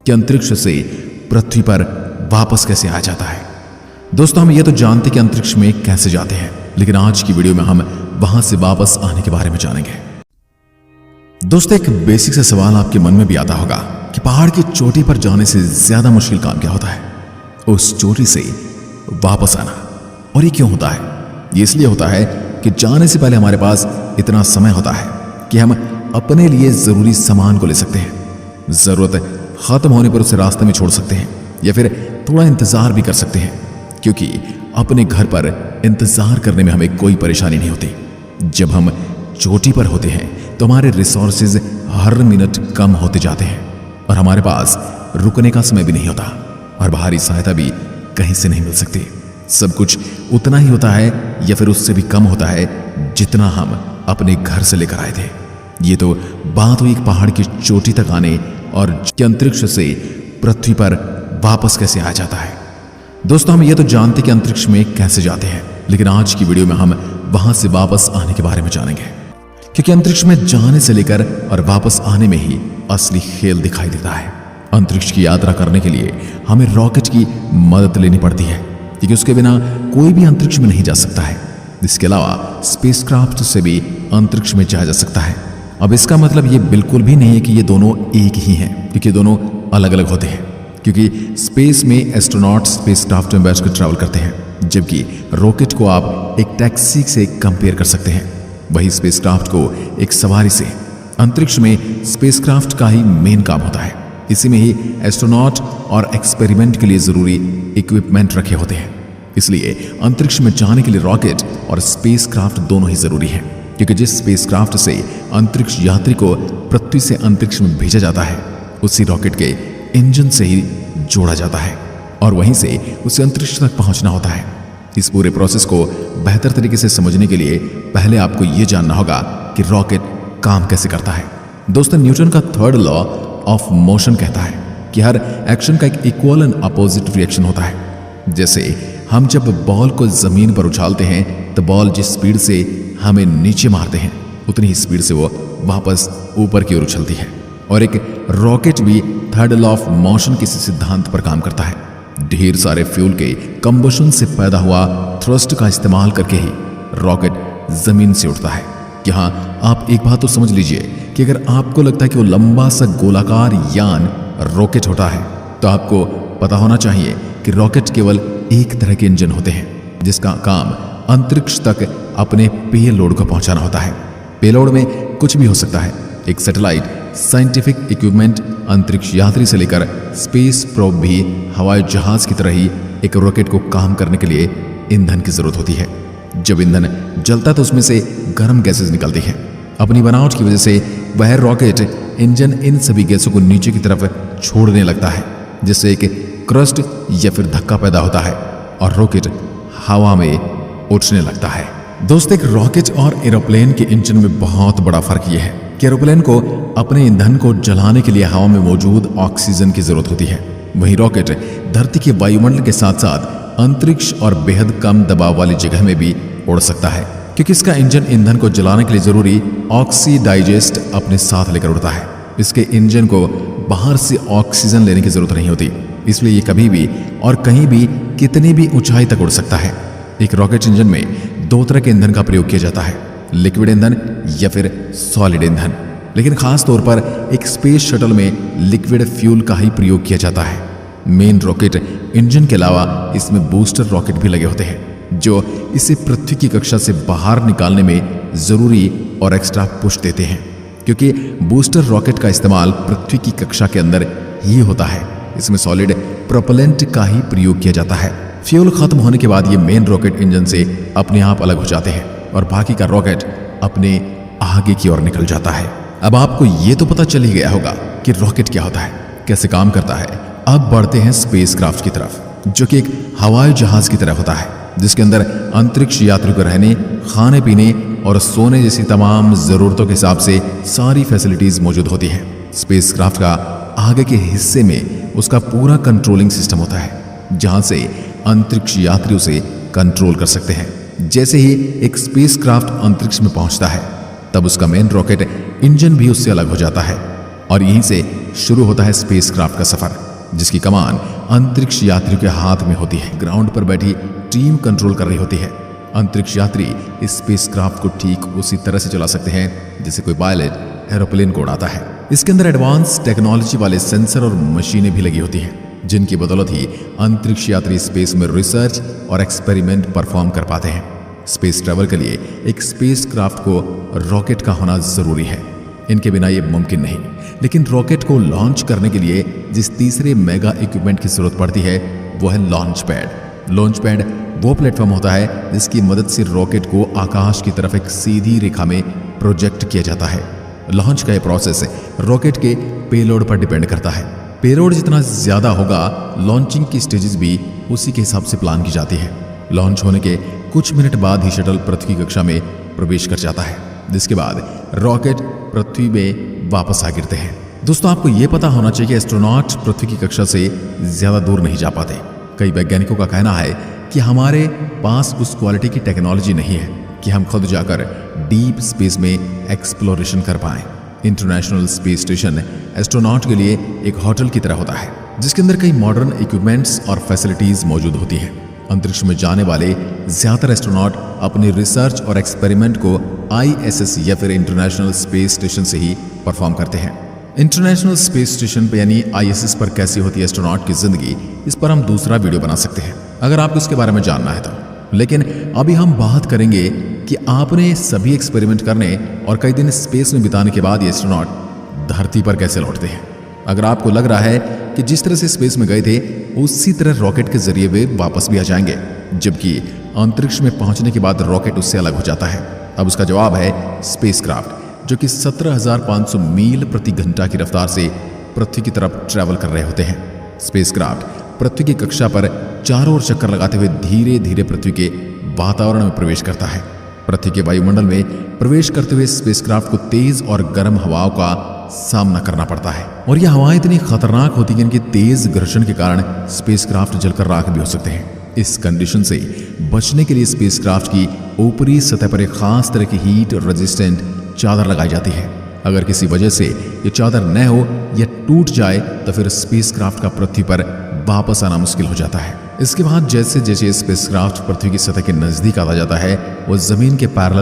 कि अंतरिक्ष से पृथ्वी पर वापस कैसे आ जाता है। दोस्तों, हम ये तो जानते कि अंतरिक्ष में कैसे जाते हैं, लेकिन आज की वीडियो में हम वहां से वापस आने के बारे में जानेंगे। दोस्तों, एक बेसिक से सवाल आपके मन में भी आता होगा कि पहाड़ की चोटी पर जाने से ज्यादा मुश्किल काम क्या होता है? उस चोटी से वापस आना। और ये क्यों होता है? ये इसलिए होता है कि जाने से पहले हमारे पास इतना समय होता है कि हम अपने लिए जरूरी सामान को ले सकते हैं। जरूरत खत्म होने पर उसे रास्ते में छोड़ सकते हैं या फिर थोड़ा इंतजार भी कर सकते हैं, क्योंकि अपने घर पर इंतजार करने में हमें कोई परेशानी नहीं होती। जब हम चोटी पर होते हैं तो हमारे रिसोर्सेज हर मिनट कम होते जाते हैं और हमारे पास रुकने का समय भी नहीं होता और बाहरी सहायता भी कहीं से नहीं मिल सकती। सब कुछ उतना ही होता है या फिर उससे भी कम होता है जितना हम अपने घर से लेकर आए थे। ये तो बात हुई एक पहाड़ की चोटी तक आने और अंतरिक्ष से पृथ्वी पर वापस कैसे आ जाता है। दोस्तों, हम ये तो जानते कि अंतरिक्ष में कैसे जाते हैं, लेकिन आज की वीडियो में हम वहां से वापस आने के बारे में जानेंगे, क्योंकि अंतरिक्ष में जाने से लेकर और वापस आने में ही असली खेल दिखाई देता है। अंतरिक्ष की यात्रा करने के लिए हमें रॉकेट की मदद लेनी पड़ती है, क्योंकि उसके बिना कोई भी अंतरिक्ष में नहीं जा सकता है। इसके अलावा स्पेसक्राफ्ट से भी अंतरिक्ष में जाया जा सकता है। अब इसका मतलब ये बिल्कुल भी नहीं है कि ये दोनों एक ही हैं, क्योंकि दोनों अलग अलग होते हैं। क्योंकि स्पेस में एस्ट्रोनॉट स्पेसक्राफ्ट में बैठकर ट्रैवल करते हैं, जबकि रॉकेट को आप एक टैक्सी से कंपेयर कर सकते हैं, वही स्पेसक्राफ्ट को एक सवारी से। अंतरिक्ष में स्पेसक्राफ्ट का ही मेन काम होता है। इसी में ही एस्ट्रोनॉट और एक्सपेरिमेंट के लिए जरूरी इक्विपमेंट रखे होते हैं। इसलिए अंतरिक्ष में जाने के लिए रॉकेट और स्पेसक्राफ्ट दोनों ही जरूरी हैं, क्योंकि जिस स्पेसक्राफ्ट से अंतरिक्ष यात्री को पृथ्वी से अंतरिक्ष में भेजा जाता है, उसी रॉकेट के इंजन से ही जोड़ा जाता है और वहीं से उसे अंतरिक्ष तक पहुंचना होता है। इस पूरे प्रोसेस को बेहतर तरीके से समझने के लिए पहले आपको यह जानना होगा कि रॉकेट काम कैसे करता है। दोस्तों, न्यूटन का थर्ड लॉ ऑफ मोशन कहता है कि हर एक्शन का एक इक्वल एंड अपोजिट रिएक्शन होता है। जैसे हम जब बॉल को जमीन पर उछालते हैं तो बॉल जिस स्पीड से हमें नीचे मारते हैं, उतनी ही स्पीड से वो वापस ऊपर की ओर उछलती है। और एक रॉकेट भी थर्ड लॉ ऑफ मोशन के सिद्धांत पर काम करता है। ढेर सारे फ्यूल के कंबशन से पैदा हुआ थ्रस्ट का इस्तेमाल करके ही रॉकेट जमीन से उठता है। यहाँ आप एक बात तो समझ लीजिए कि अगर आपको लगता है कि वो लंबा सा गोलाकार यान रॉकेट होता है, तो आपको पता होना चाहिए कि रॉकेट केवल एक तरह के इंजन होते हैं, जिसका काम अंतरिक्ष तक अपने पेलोड को पहुंचाना होता है। पेलोड में कुछ भी हो सकता है। एक सैटेलाइट, साइंटिफिक इक्विपमेंट, अंतरिक्ष यात्री से लेकर स्पेस प्रोब भी हवाई जहाज की तरह ही एक रॉकेट को काम करने के लिए ईंधन की जरूरत होती है। जब ईंधन जलता है तो उसमें से गर्म गैसेस निकलती हैं। अपनी बनावट की वजह से वह रॉकेट इंजन इन सभी गैसों को नीचे की तरफ छोड़ने लगता है, जिससे एक क्रस्ट या फिर धक्का पैदा होता है और रॉकेट हवा में उठने लगता है। दोस्तों, एक रॉकेट और एरोप्लेन के इंजन में बहुत बड़ा फर्क यह है कि एरोप्लेन को अपने ईंधन को जलाने के लिए हवा में मौजूद ऑक्सीजन की जरूरत होती है, वहीं रॉकेट धरती के वायुमंडल के साथ साथ अंतरिक्ष और बेहद कम दबाव वाली जगह में भी उड़ सकता है, क्योंकि इसका इंजन ईंधन को जलाने के लिए जरूरी ऑक्सीडाइजेस्ट अपने साथ लेकर उड़ता है। इसके इंजन को बाहर से ऑक्सीजन लेने की जरूरत नहीं होती, इसलिए ये कभी भी और कहीं भी कितनी भी ऊंचाई तक उड़ सकता है। एक रॉकेट इंजन में दो तरह के ईंधन का प्रयोग किया जाता है, लिक्विड ईंधन या फिर सॉलिड ईंधन। लेकिन खास तौर पर एक स्पेस शटल में लिक्विड फ्यूल का ही प्रयोग किया जाता है। मेन रॉकेट इंजन के अलावा इसमें बूस्टर रॉकेट भी लगे होते हैं, जो इसे पृथ्वी की कक्षा से बाहर निकालने में जरूरी और एक्स्ट्रा पुश देते हैं, क्योंकि बूस्टर रॉकेट का इस्तेमाल पृथ्वी की कक्षा के अंदर ही होता है। इसमें सॉलिड प्रोपेलेंट का ही प्रयोग किया जाता है। फ्यूल खत्म होने के बाद ये मेन रॉकेट इंजन से अपने आप अलग हो जाते हैं और बाकी का रॉकेट अपने आगे की ओर निकल जाता है। अब आपको ये तो पता चल ही गया होगा कि रॉकेट क्या होता है, कैसे काम करता है। अब बढ़ते हैं स्पेसक्राफ्ट की तरफ, जो कि एक हवाई जहाज की तरह होता है, जिसके अंदर अंतरिक्ष यात्री को रहने, खाने पीने और सोने जैसी तमाम जरूरतों के हिसाब से सारी फैसिलिटीज मौजूद होती हैं। स्पेसक्राफ्ट का आगे के हिस्से में उसका पूरा कंट्रोलिंग सिस्टम होता है, जहां से अंतरिक्ष यात्री उसे कंट्रोल कर सकते हैं। जैसे ही एक स्पेसक्राफ्ट अंतरिक्ष में पहुंचता है, तब उसका मेन रॉकेट इंजन भी उससे अलग हो जाता है और यहीं से शुरू होता है स्पेसक्राफ्ट का सफर, जिसकी कमान अंतरिक्ष यात्रियों के हाथ में होती है। ग्राउंड पर बैठी टीम कंट्रोल कर रही होती है। अंतरिक्ष यात्री इस स्पेसक्राफ्ट को ठीक उसी तरह से चला सकते हैं जैसे कोई पायलट एरोप्लेन को उड़ाता है। इसके अंदर एडवांस टेक्नोलॉजी वाले सेंसर और मशीनें भी लगी होती हैं, जिनकी बदौलत ही अंतरिक्ष यात्री स्पेस में रिसर्च और एक्सपेरिमेंट परफॉर्म कर पाते हैं। स्पेस ट्रैवल के लिए एक स्पेसक्राफ्ट को रॉकेट का होना जरूरी है, इनके बिना ये मुमकिन नहीं। लेकिन रॉकेट को लॉन्च करने के लिए जिस तीसरे मेगा इक्विपमेंट की जरूरत पड़ती है वो है लॉन्च पैड। लॉन्च पैड वो प्लेटफॉर्म होता है जिसकी मदद से रॉकेट को आकाश की तरफ एक सीधी रेखा में प्रोजेक्ट किया जाता है। लॉन्च का यह प्रोसेस रॉकेट के पेलोड पर डिपेंड करता है। पेलोड जितना ज्यादा होगा, लॉन्चिंग की स्टेजेस भी उसी के हिसाब से प्लान की जाती है। लॉन्च होने के कुछ मिनट बाद ही शटल पृथ्वी कक्षा में प्रवेश कर जाता है, जिसके बाद रॉकेट पृथ्वी में वापस आ गिरते हैं। दोस्तों, आपको यह पता होना चाहिए कि एस्ट्रोनॉट पृथ्वी की कक्षा से ज्यादा दूर नहीं जा पाते। कई वैज्ञानिकों का कहना है कि हमारे पास उस क्वालिटी की टेक्नोलॉजी नहीं है कि हम खुद जाकर डीप स्पेस में एक्सप्लोरेशन कर पाएं। इंटरनेशनल स्पेस स्टेशन एस्ट्रोनॉट के लिए एक होटल की तरह होता है, जिसके अंदर कई मॉडर्न इक्विपमेंट्स और फैसिलिटीज मौजूद होती हैं। अंतरिक्ष में जाने वाले ज्यादातर एस्ट्रोनॉट अपनी रिसर्च और एक्सपेरिमेंट को ISS या फिर इंटरनेशनल स्पेस स्टेशन से ही परफॉर्म करते हैं। इंटरनेशनल स्पेस स्टेशन पे यानी ISS पर कैसी होती है एस्ट्रोनॉट की जिंदगी, इस पर हम दूसरा वीडियो बना सकते हैं अगर आपको इसके बारे में जानना है तो। लेकिन अभी हम बात करेंगे कि आपने सभी एक्सपेरिमेंट करने और कई दिन स्पेस में बिताने के बाद ये एस्ट्रोनॉट धरती पर कैसे लौटते हैं। अगर आपको लग रहा है कि जिस तरह से स्पेस में गए थे उसी तरह रॉकेट के जरिए वे वापस भी आ जाएंगे, जबकि अंतरिक्ष में पहुंचने के बाद रॉकेट उससे अलग हो जाता है, अब उसका जवाब है स्पेसक्राफ्ट, जो कि 17,500 मील प्रति घंटा की रफ्तार से पृथ्वी की तरफ ट्रैवल कर रहे होते हैं। स्पेसक्राफ्ट पृथ्वी की कक्षा पर चारों ओर चक्कर लगाते हुए धीरे धीरे पृथ्वी के वातावरण में प्रवेश करता है। पृथ्वी के वायुमंडल में प्रवेश करते हुए स्पेसक्राफ्ट को तेज और गर्म हवाओं का सामना करना पड़ता है, और यह हवाएं इतनी खतरनाक होती हैं कि इनके तेज घर्षण के कारण स्पेसक्राफ्ट जलकर राख भी हो सकते हैं। इस कंडीशन से बचने के लिए स्पेसक्राफ्ट की ऊपरी सतह पर एक खास तरह की हीट रेजिस्टेंट चादर लगाई जाती है। अगर किसी वजह से ये चादर न हो या टूट जाए तो फिर स्पेसक्राफ्ट का पृथ्वी पर वापस आना मुश्किल हो जाता है। इसके बाद जैसे जैसे स्पेसक्राफ्ट पृथ्वी की सतह के नजदीक आता जाता है, वो जमीन के पैरेलल